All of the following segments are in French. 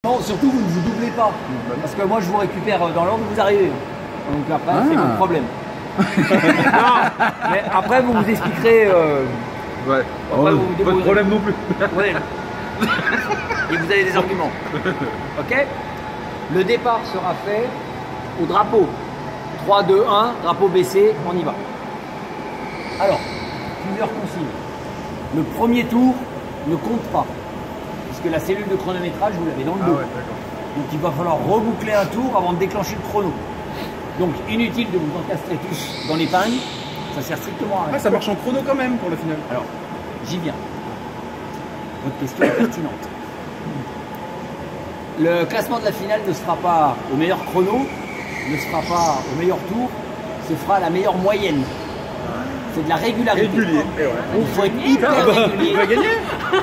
Non, surtout vous ne vous doublez pas, parce que moi je vous récupère dans l'ordre où vous arrivez. Donc après c'est mon problème. Non, mais après vous vous expliquerez. Ouais. Après, vous pas de problème non plus. Ouais. Et vous avez des arguments. Ok. Le départ sera fait au drapeau. 3, 2, 1, drapeau baissé, on y va. Alors, plusieurs consignes. Le premier tour ne compte pas, puisque la cellule de chronométrage, vous l'avez dans le dos. Ouais, donc il va falloir reboucler un tour avant de déclencher le chrono. Donc inutile de vous encastrer tous dans l'épingle, ça sert strictement à rien. Ah, ça marche en chrono quand même pour la finale. Alors, j'y viens. Votre question est pertinente. Le classement de la finale ne sera pas au meilleur chrono, ne sera pas au meilleur tour, ce sera à la meilleure moyenne. C'est de la régularité. Régulier. Il faut être hyper régulier. Il va gagner.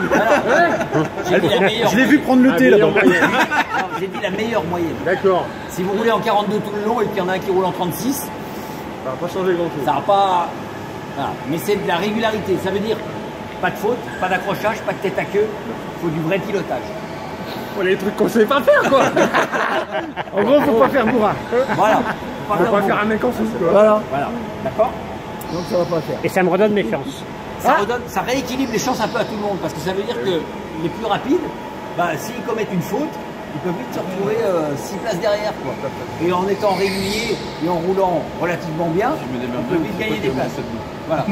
Voilà. Je l'ai vu prendre le thé là-bas. J'ai dit la meilleure moyenne. D'accord. Si vous roulez en 42 tout le long et qu'il y en a un qui roule en 36, Ça va pas changer grand-chose. ça va pas... Voilà. Mais c'est de la régularité. Ça veut dire pas de faute, pas d'accrochage, pas de tête à queue. Il faut du vrai pilotage. Voilà les trucs qu'on sait pas faire quoi. En gros, faut pas faire bourrin. Voilà. Faut pas faire un mec en sous quoi. Voilà. D'accord. Donc ça va pas faire. Et ça me redonne mes chances. Ça rééquilibre les chances un peu à tout le monde, parce que ça veut dire que les plus rapides, bah, s'ils commettent une faute, ils peuvent vite se retrouver 6 places derrière, quoi. Et en étant régulier et en roulant relativement bien, on peut vite gagner des places. Voilà.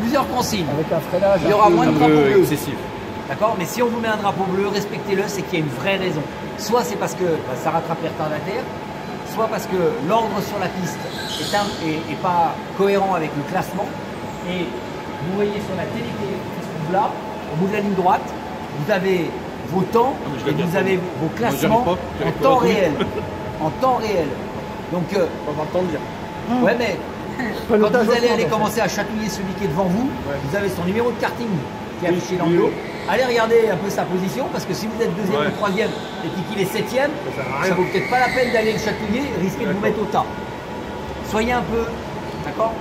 Plusieurs consignes. Avec un freinage. Il y aura moins de drapeaux bleus. Excessif. D'accord. Mais si on vous met un drapeau bleu, respectez-le, c'est qu'il y a une vraie raison. Soit c'est parce que ça rattrape les retardataires, soit parce que l'ordre sur la piste est pas cohérent avec le classement. Et vous voyez sur la télé qui se trouve là, au bout de la ligne droite, vous avez vos temps et vous avez vos classements en temps réel. En temps réel. Donc, On va avoir le temps de dire. ouais, mais quand vous allez aller commencer à chatouiller celui qui est devant vous, vous avez son numéro de karting qui est affiché dans le dos. Allez regarder un peu sa position, parce que si vous êtes deuxième ou troisième et puis qu'il est septième, ça vaut peut-être pas la peine d'aller le chatouiller et risquer de vous mettre au tas. Soyez un peu, d'accord?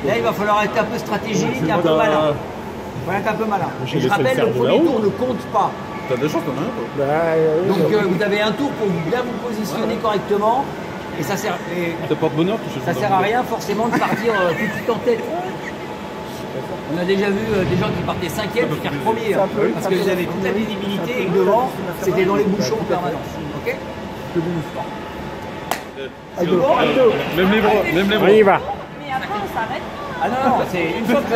Là, il va falloir être un peu stratégique, un peu malin. Il faut être un peu malin. Et je rappelle, le premier tour ne compte pas. T'as de la chance, t'en as un quoi. Donc vous avez un tour pour bien vous positionner correctement. Et ça sert, T'as pas de bonheur, ça sert à rien forcément de partir tout de suite en tête. On a déjà vu des gens qui partaient 5e puis qui premiers, hein, parce que vous avez toute la visibilité et que devant, c'était dans les bouchons en permanence. Ok? Même les bras. On y va. Mais après, on s'arrête. Ah non, c'est une fois que